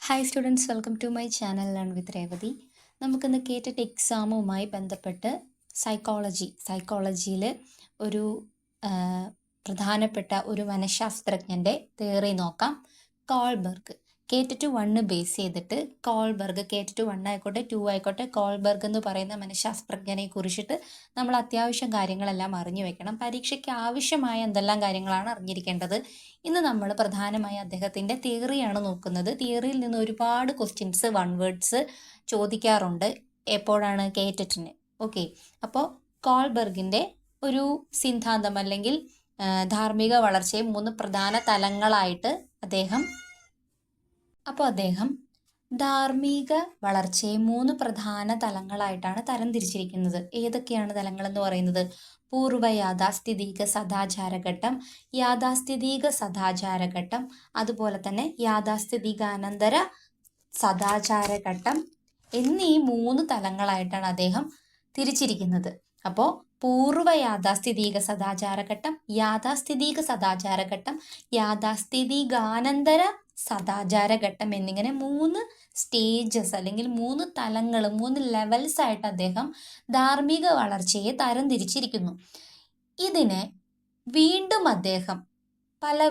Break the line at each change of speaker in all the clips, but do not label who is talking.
Hi students, welcome to my channel learn with Revathi. നമുക്കിന്ന് KTET എക്സാമുമായി ബന്ധപ്പെട്ട് സൈക്കോളജിയിൽ ഒരു പ്രധാനപ്പെട്ട ഒരു മനഃശാസ്ത്രജ്ഞൻ്റെ തിയറി നോക്കാം. കോൾബർഗ്. കേറ്ററ്റ് 1 ബേസ് ചെയ്തിട്ട് കോൾബർഗ്, കേറ്ററ്റ് 1 ആയിക്കോട്ടെ 2 ആയിക്കോട്ടെ, കോൾബർഗ് എന്ന് പറയുന്ന മനഃശാസ്ത്രജ്ഞനെ കുറിച്ചിട്ട് നമ്മൾ അത്യാവശ്യം കാര്യങ്ങളെല്ലാം അറിഞ്ഞു വെക്കണം. പരീക്ഷയ്ക്ക് ആവശ്യമായ എന്തെല്ലാം കാര്യങ്ങളാണ് അറിഞ്ഞിരിക്കേണ്ടത്. ഇന്ന് നമ്മൾ പ്രധാനമായി അദ്ദേഹത്തിൻ്റെ തിയറിയാണ് നോക്കുന്നത്. തിയറിയിൽ നിന്ന് ഒരുപാട് ക്വസ്റ്റ്യൻസ്, വൺ വേർഡ്സ് ചോദിക്കാറുണ്ട് എപ്പോഴാണ് കേറ്ററ്റിന്. ഓക്കെ, അപ്പോൾ കോൾബർഗിൻ്റെ ഒരു സിദ്ധാന്തം അല്ലെങ്കിൽ ധാർമ്മിക വളർച്ചയെ 3 പ്രധാന തലങ്ങളായിട്ട് അദ്ദേഹം ധാർമ്മിക വളർച്ചയെ 3 പ്രധാന തലങ്ങളായിട്ടാണ് തരംതിരിച്ചിരിക്കുന്നത്. ഏതൊക്കെയാണ് തലങ്ങളെന്ന് പറയുന്നത്? പൂർവ്വ യാഥാസ്ഥിതിക സദാചാരഘട്ടം, യാഥാസ്ഥിതിക സദാചാരഘട്ടം, അതുപോലെ തന്നെ യാഥാസ്ഥിതികാനന്തര സദാചാരഘട്ടം എന്നീ 3 തലങ്ങളായിട്ടാണ് അദ്ദേഹം തിരിച്ചിരിക്കുന്നത്. അപ്പോൾ പൂർവ്വ യാഥാസ്ഥിതിക സദാചാരഘട്ടം, യാഥാസ്ഥിതിക സദാചാരഘട്ടം, യാഥാസ്ഥിതികാനന്തര സദാചാരഘട്ടം എന്നിങ്ങനെ 3 സ്റ്റേജസ് അല്ലെങ്കിൽ 3 തലങ്ങൾ, 3 ലെവൽസ് ആയിട്ട് അദ്ദേഹം ധാർമ്മിക വളർച്ചയെ തരംതിരിച്ചിരിക്കുന്നു. ഇതിനെ വീണ്ടും അദ്ദേഹം പല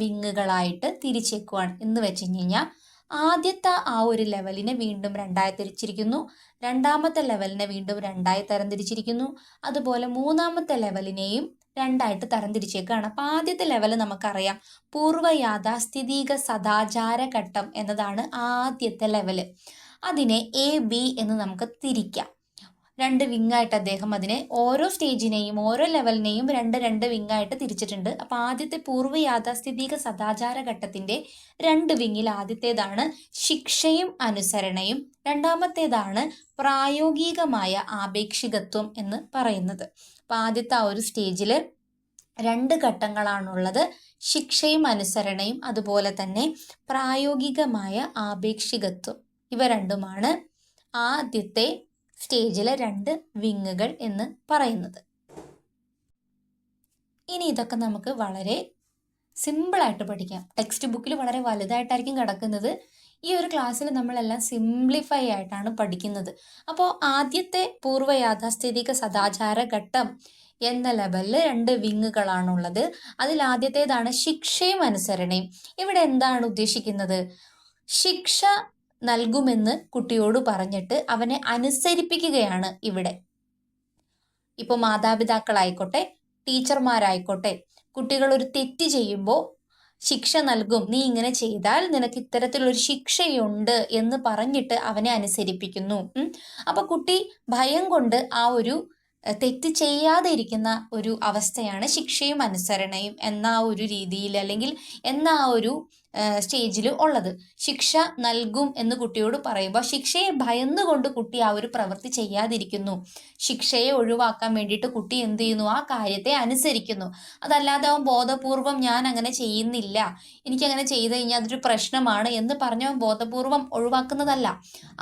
വിങ്ങുകളായിട്ട് തിരിച്ചേക്കുവാണ്. എന്ന് വെച്ച് കഴിഞ്ഞാൽ ആദ്യത്തെ ആ ഒരു ലെവലിനെ വീണ്ടും 2ആയി തിരിച്ചിരിക്കുന്നു, രണ്ടാമത്തെ ലെവലിനെ വീണ്ടും 2ആയി തരംതിരിച്ചിരിക്കുന്നു, അതുപോലെ മൂന്നാമത്തെ ലെവലിനെയും 2ആയിട്ട് തരംതിരിച്ചേക്കാണ്. അപ്പം ആദ്യത്തെ ലെവൽ നമുക്കറിയാം, പൂർവ്വ യാഥാസ്ഥിതിക സദാചാരഘട്ടം എന്നതാണ് ആദ്യത്തെ ലെവല്. അതിനെ A-B എന്ന് നമുക്ക് തിരിക്കാം. 2 വിങ്ങായിട്ട് അദ്ദേഹം അതിനെ ഓരോ സ്റ്റേജിനെയും ഓരോ ലെവലിനെയും 2 വിങ്ങായിട്ട് തിരിച്ചിട്ടുണ്ട്. അപ്പോൾ ആദ്യത്തെ പൂർവ്വ യാഥാസ്ഥിതിക സദാചാരഘട്ടത്തിൻ്റെ 2 വിങ്ങിൽ ആദ്യത്തേതാണ് ശിക്ഷയും അനുസരണയും, രണ്ടാമത്തേതാണ് പ്രായോഗികമായ ആപേക്ഷികത്വം എന്ന് പറയുന്നത്. അപ്പോൾ ആദ്യത്തെ ആ ഒരു സ്റ്റേജിൽ 2 ഘട്ടങ്ങളാണുള്ളത്, ശിക്ഷയും അനുസരണയും അതുപോലെ തന്നെ പ്രായോഗികമായ ആപേക്ഷികത്വം. ഇവ രണ്ടുമാണ് ആദ്യത്തെ സ്റ്റേജിലെ 2 വിങ്ങുകൾ എന്ന് പറയുന്നത്. ഇനി ഇതൊക്കെ നമുക്ക് വളരെ സിമ്പിളായിട്ട് പഠിക്കാം. ടെക്സ്റ്റ് ബുക്കിൽ വളരെ വലുതായിട്ടായിരിക്കും കിടക്കുന്നത്. ഈ ഒരു ക്ലാസ്സിൽ നമ്മളെല്ലാം സിംപ്ലിഫൈ ആയിട്ടാണ് പഠിക്കുന്നത്. അപ്പോൾ ആദ്യത്തെ പൂർവ്വ യാഥാസ്ഥിതിക സദാചാരഘട്ടം എന്ന ലെവലിൽ 2 വിങ്ങുകളാണുള്ളത്. അതിൽ ആദ്യത്തേതാണ് ശിക്ഷയും അനുസരണയും. ഇവിടെ എന്താണ് ഉദ്ദേശിക്കുന്നത്? ശിക്ഷ നൽകുമെന്ന് കുട്ടിയോട് പറഞ്ഞിട്ട് അവനെ അനുസരിപ്പിക്കുകയാണ് ഇവിടെ. ഇപ്പോൾ മാതാപിതാക്കളായിക്കോട്ടെ ടീച്ചർമാരായിക്കോട്ടെ, കുട്ടികൾ ഒരു തെറ്റ് ചെയ്യുമ്പോൾ ശിക്ഷ നൽകും, നീ ഇങ്ങനെ ചെയ്താൽ നിനക്ക് ഇത്തരത്തിലൊരു ശിക്ഷയുണ്ട് എന്ന് പറഞ്ഞിട്ട് അവനെ അനുസരിപ്പിക്കുന്നു. അപ്പോൾ കുട്ടി ഭയം കൊണ്ട് ആ ഒരു തെറ്റ് ചെയ്യാതെ ഇരിക്കുന്ന ഒരു അവസ്ഥയാണ് ശിക്ഷയും അനുസരണയും എന്ന ആ ഒരു രീതിയിൽ അല്ലെങ്കിൽ എന്ന ആ ഒരു സ്റ്റേജിൽ ഉള്ളത്. ശിക്ഷ നൽകും എന്ന് കുട്ടിയോട് പറയുമ്പോൾ ശിക്ഷയെ ഭയന്നുകൊണ്ട് കുട്ടി ആ ഒരു പ്രവൃത്തി ചെയ്യാതിരിക്കുന്നു. ശിക്ഷയെ ഒഴിവാക്കാൻ വേണ്ടിയിട്ട് കുട്ടി എന്ത് ചെയ്യുന്നു? ആ കാര്യത്തെ അനുസരിക്കുന്നു. അതല്ലാതെ അവൻ ബോധപൂർവം ഞാൻ അങ്ങനെ ചെയ്യുന്നില്ല, എനിക്കങ്ങനെ ചെയ്ത് കഴിഞ്ഞാൽ അതൊരു പ്രശ്നമാണ് എന്ന് പറഞ്ഞ് അവൻ ബോധപൂർവം ഒഴിവാക്കുന്നതല്ല.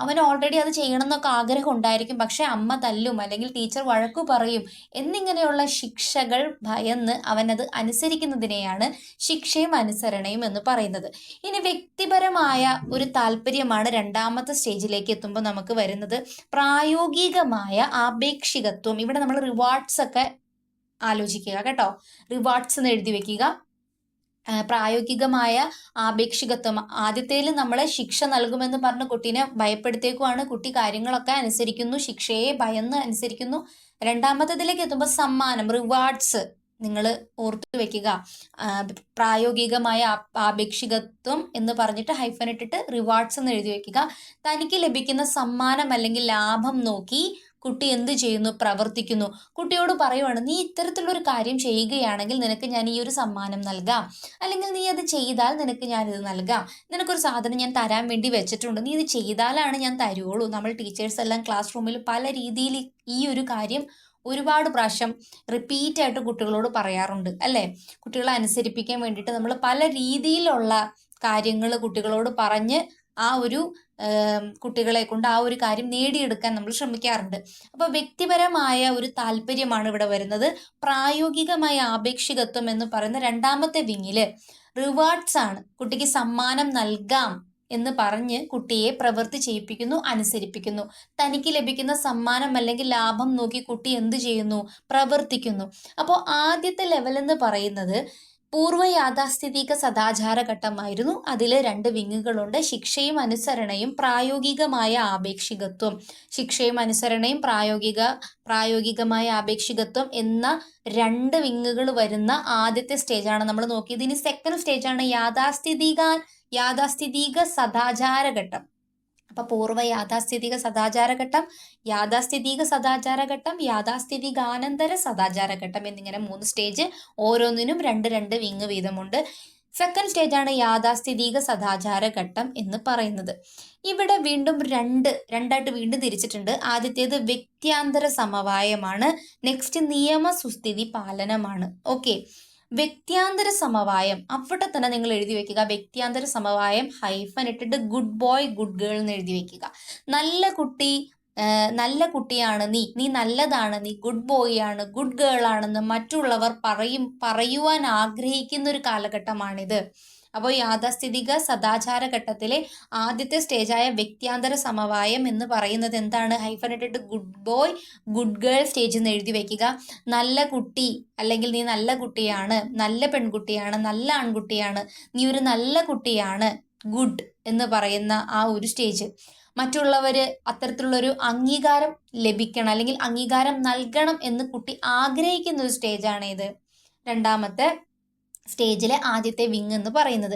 അവൻ ഓൾറെഡി അത് ചെയ്യണം എന്നൊക്കെ ആഗ്രഹം ഉണ്ടായിരിക്കും, പക്ഷെ അമ്മ തല്ലും അല്ലെങ്കിൽ ടീച്ചർ വഴക്കു പറയും എന്നിങ്ങനെയുള്ള ശിക്ഷകൾ ഭയന്ന് അവനത് അനുസരിക്കുന്നതിനെയാണ് ശിക്ഷയും അനുസരണയും എന്ന് പറയുന്നത്. ഇനി വ്യക്തിപരമായ ഒരു താല്പര്യമാണ് രണ്ടാമത്തെ സ്റ്റേജിലേക്ക് എത്തുമ്പോൾ നമുക്ക് വരുന്നത്. പ്രായോഗികമായ ആപേക്ഷികത്വം. ഇവിടെ നമ്മൾ റിവാർഡ്സ് ഒക്കെ ആലോചിക്കുക കേട്ടോ. റിവാർഡ്സ് എന്ന് എഴുതി വെക്കുക. പ്രായോഗികമായ ആപേക്ഷികത്വം. ആദ്യത്തേൽ നമ്മളെ ശിക്ഷ നൽകുമെന്ന് പറഞ്ഞ് കുട്ടീനെ ഭയപ്പെടുത്തേക്കുവാണ്. കുട്ടി കാര്യങ്ങളൊക്കെ അനുസരിക്കുന്നു, ശിക്ഷയെ ഭയന്ന് അനുസരിക്കുന്നു. രണ്ടാമത്തേതിലേക്ക് എത്തുമ്പോൾ സമ്മാനം, റിവാർഡ്സ് നിങ്ങൾ ഓർത്തു വെക്കുക. പ്രായോഗികമായ ആപേക്ഷികത്വം എന്ന് പറഞ്ഞിട്ട് ഹൈഫൻ ഇട്ടിട്ട് റിവാർഡ്സ് എന്ന് എഴുതി വെക്കുക. തനിക്ക് ലഭിക്കുന്ന സമ്മാനം അല്ലെങ്കിൽ ലാഭം നോക്കി കുട്ടി എന്ത് ചെയ്യുന്നു? പ്രവർത്തിക്കുന്നു. കുട്ടിയോട് പറയുവാണ്, നീ ഇത്തരത്തിലുള്ളൊരു കാര്യം ചെയ്യുകയാണെങ്കിൽ നിനക്ക് ഞാൻ ഈ ഒരു സമ്മാനം നൽകാം, അല്ലെങ്കിൽ നീ അത് ചെയ്താൽ നിനക്ക് ഞാനിത് നൽകാം, നിനക്കൊരു സാധനം ഞാൻ തരാൻ വേണ്ടി വെച്ചിട്ടുണ്ട്, നീ ഇത് ചെയ്താലാണ് ഞാൻ തരുള്ളൂ. നമ്മൾ ടീച്ചേഴ്സ് എല്ലാം ക്ലാസ് റൂമിൽ പല രീതിയിൽ ഈ ഒരു കാര്യം ഒരുപാട് പ്രാവശ്യം റിപ്പീറ്റായിട്ട് കുട്ടികളോട് പറയാറുണ്ട് അല്ലേ? കുട്ടികളെ അനുസരിപ്പിക്കാൻ വേണ്ടിയിട്ട് നമ്മൾ പല രീതിയിലുള്ള കാര്യങ്ങൾ കുട്ടികളോട് പറഞ്ഞ് ആ ഒരു കുട്ടികളെ കൊണ്ട് ആ ഒരു കാര്യം നേടിയെടുക്കാൻ നമ്മൾ ശ്രമിക്കാറുണ്ട്. അപ്പോൾ വ്യക്തിപരമായ ഒരു താല്പര്യമാണ് ഇവിടെ വരുന്നത്. പ്രായോഗികമായ ആപേക്ഷികത്വം എന്ന് പറയുന്ന രണ്ടാമത്തെ വിങ്ങില് റിവാർഡ്സ് ആണ്, കുട്ടിക്ക് സമ്മാനം നൽകാം എന്ന് പറഞ്ഞ് കുട്ടിയെ പ്രവൃത്തി ചെയ്യിപ്പിക്കുന്നു, അനുസരിപ്പിക്കുന്നു. തനിക്ക് ലഭിക്കുന്ന സമ്മാനം അല്ലെങ്കിൽ ലാഭം നോക്കി കുട്ടി എന്ത് ചെയ്യുന്നു? പ്രവർത്തിക്കുന്നു. അപ്പോൾ ആദ്യത്തെ ലെവൽ എന്ന് പറയുന്നത് പൂർവ്വ യാഥാസ്ഥിതിക സദാചാര ഘട്ടമായിരുന്നു. അതിൽ 2 വിങ്ങുകളുണ്ട്: ശിക്ഷയും അനുസരണയും പ്രായോഗികമായ ആപേക്ഷികത്വം. ശിക്ഷയും അനുസരണയും പ്രായോഗികമായ ആപേക്ഷികത്വം എന്ന 2 വിങ്ങുകൾ വരുന്ന ആദ്യത്തെ സ്റ്റേജാണ് നമ്മൾ നോക്കിയത്. ഇനി സെക്കൻഡ് സ്റ്റേജാണ് യാഥാസ്ഥിതിക സദാചാര ഘട്ടം. അപ്പൊ പൂർവ്വ യാഥാസ്ഥിതിക സദാചാര ഘട്ടം, യാഥാസ്ഥിതികാനന്തര സദാചാര ഘട്ടം എന്നിങ്ങനെ 3 സ്റ്റേജ്. ഓരോന്നിനും 2 വിങ് വീതമുണ്ട്. സെക്കൻഡ് സ്റ്റേജാണ് യാഥാസ്ഥിതിക സദാചാര ഘട്ടം എന്ന് പറയുന്നത്. ഇവിടെ വീണ്ടും രണ്ടായിട്ട് വീണ്ടും തിരിച്ചിട്ടുണ്ട്. ആദ്യത്തേത് വ്യക്ത്യാന്തര സമവായമാണ്. നെക്സ്റ്റ് നിയമസുസ്ഥിതി പാലനമാണ്. ഓക്കെ, വ്യക്ത്യാന്തര സമവായം അവിടെ തന്നെ നിങ്ങൾ എഴുതി വെക്കുക. വ്യക്ത്യാന്തര സമവായം ഹൈഫൻ ഇട്ടിട്ട് ഗുഡ് ബോയ് ഗുഡ് ഗേൾ എന്ന് എഴുതി വെക്കുക. നല്ല കുട്ടിയാണ് നീ നല്ലതാണ്, നീ ഗുഡ് ബോയ് ആണ്, ഗുഡ് ഗേൾ ആണെന്ന് മറ്റുള്ളവർ പറയുവാൻ ആഗ്രഹിക്കുന്ന ഒരു കാലഘട്ടമാണിത്. അപ്പോൾ യാഥാസ്ഥിതിക സദാചാര ഘട്ടത്തിലെ ആദ്യത്തെ സ്റ്റേജായ വ്യക്ത്യാന്തര സമവായം എന്ന് പറയുന്നത് എന്താണ്? ഹൈഫനിട്ടിട്ട് good boy good girl stage എന്ന് എഴുതി വെക്കുക. നല്ല കുട്ടി അല്ലെങ്കിൽ നീ നല്ല കുട്ടിയാണ്, നല്ല പെൺകുട്ടിയാണ്, നല്ല ആൺകുട്ടിയാണ്, നീ ഒരു നല്ല കുട്ടിയാണ്, ഗുഡ് എന്ന് പറയുന്ന ആ ഒരു സ്റ്റേജ്. മറ്റുള്ളവര് അത്തരത്തിലുള്ളൊരു അംഗീകാരം ലഭിക്കണം അല്ലെങ്കിൽ അംഗീകാരം നൽകണം എന്ന് കുട്ടി ആഗ്രഹിക്കുന്ന ഒരു സ്റ്റേജാണ് ഇത്, രണ്ടാമത്തെ സ്റ്റേജിലെ ആദ്യത്തെ വിങ് എന്ന് പറയുന്നത്.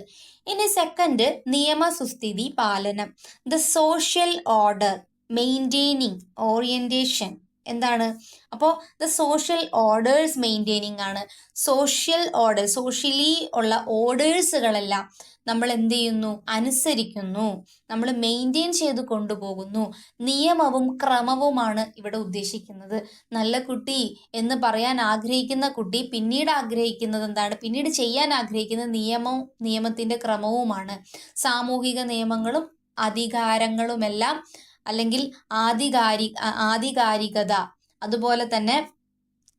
ഇനി സെക്കൻഡ് നിയമസുസ്ഥിതി പാലനം, the social order maintaining orientation. എന്താണ്? അപ്പോൾ ദ സോഷ്യൽ ഓർഡേഴ്സ് മെയിൻറ്റെയിനിങ് ആണ്. സോഷ്യലി ഉള്ള ഓർഡേഴ്സുകളെല്ലാം നമ്മൾ എന്ത് ചെയ്യുന്നു? അനുസരിക്കുന്നു, നമ്മൾ മെയിൻറ്റെയിൻ ചെയ്ത് കൊണ്ടുപോകുന്നു. നിയമവും ക്രമവുമാണ് ഇവിടെ ഉദ്ദേശിക്കുന്നത്. നല്ല കുട്ടി എന്ന് പറയാൻ ആഗ്രഹിക്കുന്ന കുട്ടി പിന്നീട് ആഗ്രഹിക്കുന്നത് എന്താണ്? പിന്നീട് ചെയ്യാൻ ആഗ്രഹിക്കുന്ന നിയമത്തിന്റെ ക്രമവുമാണ്. സാമൂഹിക നിയമങ്ങളും അധികാരങ്ങളുമെല്ലാം അല്ലെങ്കിൽ ആധികാരികത, അതുപോലെ തന്നെ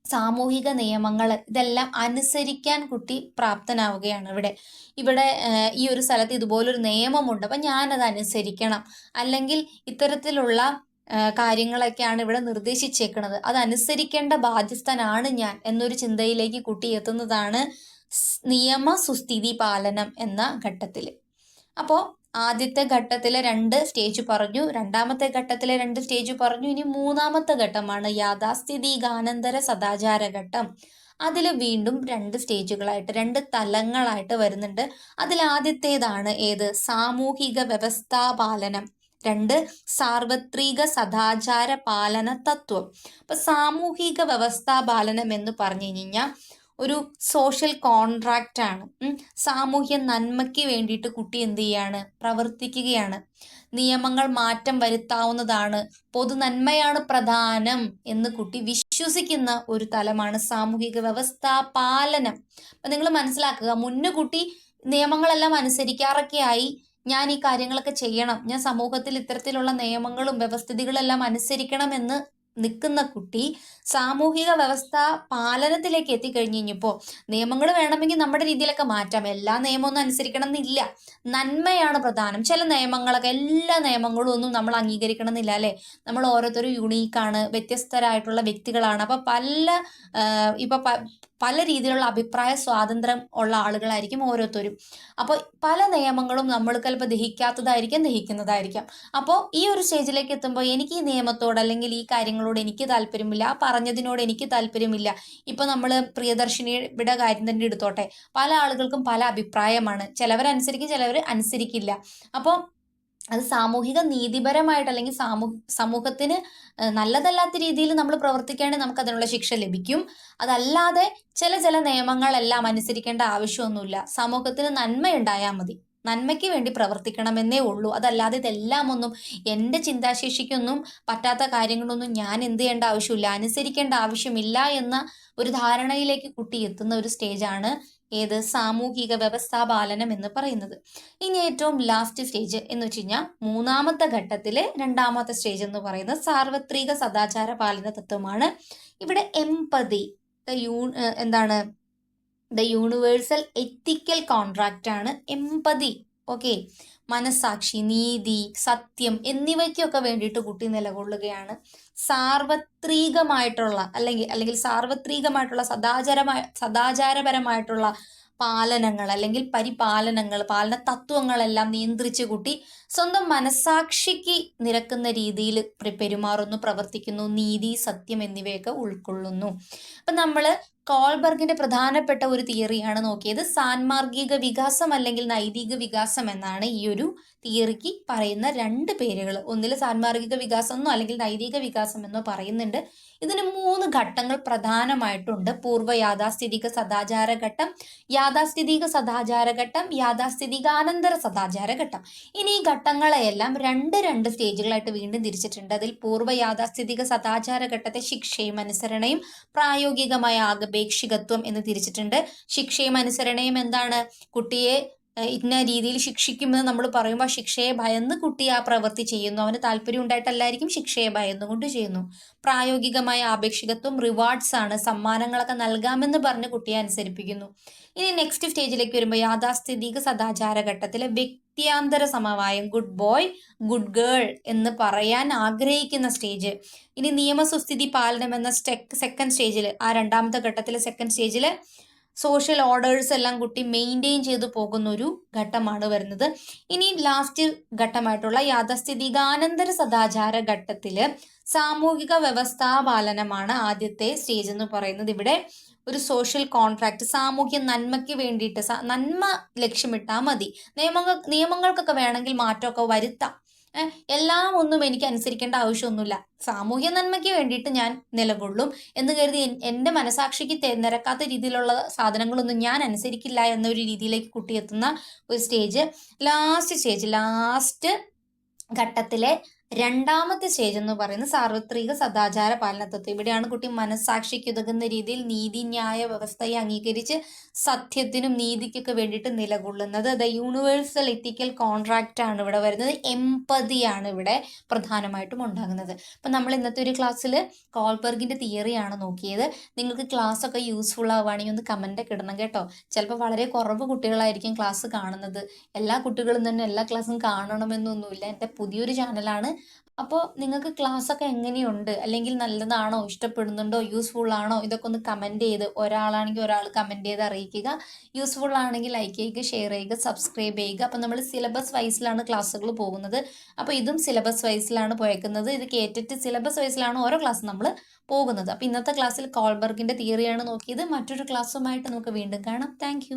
സാമൂഹിക നിയമങ്ങൾ, ഇതെല്ലാം അനുസരിക്കാൻ കുട്ടി പ്രാപ്തനാവുകയാണ്. ഇവിടെ ഈ ഒരു സ്ഥലത്ത് ഇതുപോലൊരു നിയമമുണ്ട്, അപ്പം ഞാനത് അനുസരിക്കണം, അല്ലെങ്കിൽ ഇത്തരത്തിലുള്ള കാര്യങ്ങളൊക്കെയാണ് ഇവിടെ നിർദ്ദേശിച്ചേക്കുന്നത്, അത് അനുസരിക്കേണ്ട ബാധ്യസ്ഥനാണ് ഞാൻ എന്നൊരു ചിന്തയിലേക്ക് കുട്ടി എത്തുന്നതാണ് നിയമസുസ്ഥിതി പാലനം എന്ന ഘട്ടത്തിൽ. അപ്പോൾ ആദ്യത്തെ ഘട്ടത്തിലെ 2 സ്റ്റേജ് പറഞ്ഞു, രണ്ടാമത്തെ ഘട്ടത്തിലെ 2 സ്റ്റേജ് പറഞ്ഞു. ഇനി മൂന്നാമത്തെ ഘട്ടമാണ് യാഥാസ്ഥിതികാനന്തര സദാചാര ഘട്ടം. അതിൽ വീണ്ടും 2 സ്റ്റേജുകളായിട്ട് 2 തലങ്ങളായിട്ട് വരുന്നുണ്ട്. അതിൽ ആദ്യത്തേതാണ് ഏത്? സാമൂഹിക വ്യവസ്ഥാ പാലനം. 2 സാർവത്രിക സദാചാര പാലന തത്വം. അപ്പൊ സാമൂഹിക വ്യവസ്ഥാ പാലനം എന്ന് പറഞ്ഞു കഴിഞ്ഞാൽ ഒരു സോഷ്യൽ കോൺട്രാക്റ്റ് ആണ്. സാമൂഹ്യ നന്മയ്ക്ക് വേണ്ടിയിട്ട് കുട്ടി എന്ത് ചെയ്യാണ്? പ്രവർത്തിക്കുകയാണ്. നിയമങ്ങൾ മാറ്റം വരുത്താവുന്നതാണ്, പൊതു നന്മയാണ് പ്രധാനം എന്ന് കുട്ടി വിശ്വസിക്കുന്ന ഒരു തലമാണ് സാമൂഹിക വ്യവസ്ഥാ പാലനം. അപ്പൊ നിങ്ങൾ മനസ്സിലാക്കുക, മുന്നേ കുട്ടി നിയമങ്ങളെല്ലാം അനുസരിക്കാറൊക്കെ ആയി, ഞാൻ ഈ കാര്യങ്ങളൊക്കെ ചെയ്യണം, ഞാൻ സമൂഹത്തിൽ ഇത്തരത്തിലുള്ള നിയമങ്ങളും വ്യവസ്ഥിതികളെല്ലാം അനുസരിക്കണമെന്ന് നിൽക്കുന്ന കുട്ടി സാമൂഹിക വ്യവസ്ഥ പാലനത്തിലേക്ക് എത്തിക്കഴിഞ്ഞു കഴിഞ്ഞപ്പോൾ നിയമങ്ങൾ വേണമെങ്കിൽ നമ്മുടെ രീതിയിലൊക്കെ മാറ്റാം, എല്ലാ നിയമമൊന്നും അനുസരിക്കണം എന്നില്ല, നന്മയാണ് പ്രധാനം. ചില നിയമങ്ങളൊക്കെ, എല്ലാ നിയമങ്ങളും ഒന്നും നമ്മൾ അംഗീകരിക്കണം എന്നില്ല അല്ലേ? നമ്മൾ ഓരോരുത്തരും യുണീക്കാണ്, വ്യത്യസ്തരായിട്ടുള്ള വ്യക്തികളാണ്. അപ്പൊ പല രീതിയിലുള്ള അഭിപ്രായ സ്വാതന്ത്ര്യം ഉള്ള ആളുകളായിരിക്കും ഓരോരുത്തരും. അപ്പോൾ പല നിയമങ്ങളും നമ്മൾക്ക് ചിലപ്പോൾ ദഹിക്കാത്തതായിരിക്കാം, ദഹിക്കുന്നതായിരിക്കാം. അപ്പോൾ ഈ ഒരു സ്റ്റേജിലേക്ക് എത്തുമ്പോൾ എനിക്ക് ഈ നിയമത്തോട് അല്ലെങ്കിൽ ഈ കാര്യങ്ങളോട് എനിക്ക് താല്പര്യമില്ല, ആ പറഞ്ഞതിനോട് എനിക്ക് താല്പര്യമില്ല. ഇപ്പൊ നമ്മൾ പ്രിയദർശിനിയുടെ കാര്യം തന്നെ എടുത്തോട്ടെ, പല ആളുകൾക്കും പല അഭിപ്രായമാണ്, ചിലവരനുസരിക്കും ചിലവർ അനുസരിക്കില്ല. അപ്പോൾ അത് സാമൂഹിക നീതിപരമായിട്ട് അല്ലെങ്കിൽ സമൂഹത്തിന് നല്ലതല്ലാത്ത രീതിയിൽ നമ്മൾ പ്രവർത്തിക്കുകയാണെങ്കിൽ നമുക്ക് അതിനുള്ള ശിക്ഷ ലഭിക്കും. അതല്ലാതെ ചില നിയമങ്ങളെല്ലാം അനുസരിക്കേണ്ട ആവശ്യമൊന്നുമില്ല. സമൂഹത്തിന് നന്മയുണ്ടായാൽ മതി, നന്മയ്ക്ക് വേണ്ടി പ്രവർത്തിക്കണമെന്നേ ഉള്ളൂ. അതല്ലാതെ ഇതെല്ലാം ഒന്നും എൻ്റെ ചിന്താശേഷിക്കൊന്നും പറ്റാത്ത കാര്യങ്ങളൊന്നും ഞാൻ എന്ത് ചെയ്യേണ്ട ആവശ്യമില്ല, അനുസരിക്കേണ്ട ആവശ്യമില്ല എന്ന ഒരു ധാരണയിലേക്ക് കുട്ടി എത്തുന്ന ഒരു സ്റ്റേജാണ് ഏത്? സാമൂഹിക വ്യവസ്ഥാ പാലനം എന്ന് പറയുന്നത്. ഇനി ഏറ്റവും ലാസ്റ്റ് സ്റ്റേജ് എന്ന് വെച്ച് കഴിഞ്ഞാൽ മൂന്നാമത്തെ ഘട്ടത്തിലെ 2ാമത്തെ സ്റ്റേജ് എന്ന് പറയുന്നത് സാർവത്രിക സദാചാര പാലന തത്വമാണ്. ഇവിടെ എംപതി എന്താണ്? ദ യൂണിവേഴ്സൽ എത്തിക്കൽ കോൺട്രാക്റ്റ് ആണ് എമ്പതി. ഓക്കെ, മനസാക്ഷി, നീതി, സത്യം എന്നിവയ്ക്കൊക്കെ വേണ്ടിയിട്ട് കുട്ടി നിലകൊള്ളുകയാണ്. സാർവത്രികമായിട്ടുള്ള അല്ലെങ്കിൽ സാർവത്രികമായിട്ടുള്ള സദാചാരപരമായിട്ടുള്ള പാലനങ്ങൾ അല്ലെങ്കിൽ പരിപാലനങ്ങൾ, പാലന തത്വങ്ങളെല്ലാം നിയന്ത്രിച്ച് കുട്ടി സ്വന്തം മനസാക്ഷിക്ക് നിരക്കുന്ന രീതിയിൽ പെരുമാറുന്നു, പ്രവർത്തിക്കുന്നു, നീതി, സത്യം എന്നിവയൊക്കെ ഉൾക്കൊള്ളുന്നു. അപ്പൊ നമ്മള് കോൾബർഗിന്റെ പ്രധാനപ്പെട്ട ഒരു തിയറിയാണ് നോക്കിയത്. സാൻമാർഗിക വികാസം അല്ലെങ്കിൽ നൈതിക വികാസം എന്നാണ് ഈ ഒരു തിയറിക്ക് പറയുന്ന രണ്ട് പേരുകൾ. ഒന്നിൽ സാൻമാർഗിക വികാസം എന്നോ അല്ലെങ്കിൽ നൈതിക വികാസം എന്നോ പറയുന്നുണ്ട്. ഇതിന് 3 ഘട്ടങ്ങൾ പ്രധാനമായിട്ടുണ്ട്. പൂർവ്വ യാഥാസ്ഥിതിക സദാചാര ഘട്ടം, യാഥാസ്ഥിതിക സദാചാര ഘട്ടം, യാഥാസ്ഥിതികാനന്തര സദാചാര ഘട്ടം. ഇനി ഈ ഘട്ടങ്ങളെയെല്ലാം രണ്ട് സ്റ്റേജുകളായിട്ട് വീണ്ടും തിരിച്ചിട്ടുണ്ട്. അതിൽ പൂർവ്വ യാഥാസ്ഥിതിക സദാചാര ഘട്ടത്തെ ശിക്ഷയും അനുസരണയും പ്രായോഗികമായ ആപേക്ഷികത്വം എന്ന് തിരിച്ചിട്ടുണ്ട്. ശിക്ഷയും അനുസരണയും എന്താണ്? കുട്ടിയെ ഇന്ന രീതിയിൽ ശിക്ഷിക്കുമെന്ന് നമ്മൾ പറയുമ്പോൾ ശിക്ഷയെ ഭയന്ന് കുട്ടി ആ പ്രവൃത്തി ചെയ്യുന്നു. അവന് താല്പര്യം ഉണ്ടായിട്ടല്ലായിരിക്കും, ശിക്ഷയെ ഭയന്നുകൊണ്ട് ചെയ്യുന്നു. പ്രായോഗികമായ ആപേക്ഷികത്വം റിവാർഡ്സ് ആണ്, സമ്മാനങ്ങളൊക്കെ നൽകാമെന്ന് പറഞ്ഞ് കുട്ടിയെ അനുസരിപ്പിക്കുന്നു. ഇനി നെക്സ്റ്റ് സ്റ്റേജിലേക്ക് വരുമ്പോൾ യാഥാസ്ഥിതിക സദാചാര ഘട്ടത്തിലെ വ്യക്തിയാന്തര സമവായം, ഗുഡ് ബോയ് ഗുഡ് ഗേൾ എന്ന് പറയാൻ ആഗ്രഹിക്കുന്ന സ്റ്റേജ്. ഇനി നിയമസുസ്ഥിതി പാലനം എന്ന സെക്കൻഡ് സ്റ്റേജിൽ, ആ രണ്ടാമത്തെ ഘട്ടത്തിലെ സെക്കൻഡ് സ്റ്റേജിൽ സോഷ്യൽ ഓർഡേഴ്സ് എല്ലാം കുട്ടി മെയിൻറ്റെയിൻ ചെയ്തു പോകുന്ന ഒരു ഘട്ടമാണ് വരുന്നത്. ഇനി ലാസ്റ്റ് ഘട്ടമായിട്ടുള്ള യാഥാസ്ഥിതികാനന്തര സദാചാര ഘട്ടത്തിൽ സാമൂഹിക വ്യവസ്ഥാ പാലനമാണ് ആദ്യത്തെ സ്റ്റേജ് എന്ന് പറയുന്നത്. ഇവിടെ ഒരു സോഷ്യൽ കോൺട്രാക്ട്, സാമൂഹ്യ നന്മയ്ക്ക് വേണ്ടിയിട്ട് നന്മ ലക്ഷ്യമിട്ടാൽ മതി. നിയമങ്ങൾക്കൊക്കെ വേണമെങ്കിൽ മാറ്റമൊക്കെ വരുത്താം. എല്ലാം ഒന്നും എനിക്ക് അനുസരിക്കേണ്ട ആവശ്യമൊന്നുമില്ല, സാമൂഹ്യ നന്മയ്ക്ക് വേണ്ടിയിട്ട് ഞാൻ നിലകൊള്ളും എന്ന് കരുതി എൻ്റെ മനസാക്ഷിക്ക് നിരക്കാത്ത രീതിയിലുള്ള സാധനങ്ങളൊന്നും ഞാൻ അനുസരിക്കില്ല എന്നൊരു രീതിയിലേക്ക് കുട്ടി എത്തുന്ന ഒരു സ്റ്റേജ്. ലാസ്റ്റ് ഘട്ടത്തിലെ രണ്ടാമത്തെ സ്റ്റേജ് എന്ന് പറയുന്നത് സാർവത്രിക സദാചാര പാലനതത്വം. ഇവിടെയാണ് കുട്ടി മനസാക്ഷിക്ക് ഉതകുന്ന രീതിയിൽ നീതിന്യായ വ്യവസ്ഥയെ അംഗീകരിച്ച് സത്യത്തിനും നീതിക്കൊക്കെ വേണ്ടിയിട്ട് നിലകൊള്ളുന്നത്. ദ യൂണിവേഴ്സൽ എത്തിക്കൽ കോൺട്രാക്റ്റ് ആണ് ഇവിടെ വരുന്നത്. എമ്പതിയാണ് ഇവിടെ പ്രധാനമായിട്ടും ഉണ്ടാകുന്നത്. അപ്പം നമ്മൾ ഇന്നത്തെ ഒരു ക്ലാസ്സിൽ കോൾബർഗിന്റെ തിയറിയാണ് നോക്കിയത്. നിങ്ങൾക്ക് ക്ലാസ് ഒക്കെ യൂസ്ഫുൾ ആവുകയാണെങ്കിൽ ഒന്ന് കമൻ്റൊക്കെ ഇടണം കേട്ടോ. ചിലപ്പോൾ വളരെ കുറവ് കുട്ടികളായിരിക്കും ക്ലാസ് കാണുന്നത്. എല്ലാ കുട്ടികളും തന്നെ എല്ലാ ക്ലാസ്സും കാണണമെന്നൊന്നുമില്ല. എൻ്റെ പുതിയൊരു ചാനലാണ്. അപ്പോൾ നിങ്ങൾക്ക് ക്ലാസ് ഒക്കെ എങ്ങനെയുണ്ട്, അല്ലെങ്കിൽ നല്ലതാണോ, ഇഷ്ടപ്പെടുന്നുണ്ടോ, യൂസ്ഫുൾ ആണോ, ഇതൊക്കെ ഒന്ന് കമൻറ്റ് ചെയ്ത്, ഒരാളാണെങ്കിൽ ഒരാൾ കമൻറ്റ് ചെയ്ത് അറിയിക്കുക. യൂസ്ഫുൾ ആണെങ്കിൽ ലൈക്ക് ചെയ്യുക, ഷെയർ ചെയ്യുക, സബ്സ്ക്രൈബ് ചെയ്യുക. അപ്പോൾ നമ്മൾ സിലബസ് വൈസിലാണ് ക്ലാസ്സുകൾ പോകുന്നത്. അപ്പോൾ ഇതും സിലബസ് വൈസിലാണ് പോയേക്കുന്നത്. ഇത് കേട്ടിട്ട് സിലബസ് വൈസിലാണ് ഓരോ ക്ലാസ് നമ്മൾ പോകുന്നത്. അപ്പോൾ ഇന്നത്തെ ക്ലാസ്സിൽ കോൾബർഗിന്റെ തിയറിയാണ് നോക്കിയത്. മറ്റൊരു ക്ലാസ്സുമായിട്ട് നമുക്ക് വീണ്ടും കാണാം. താങ്ക്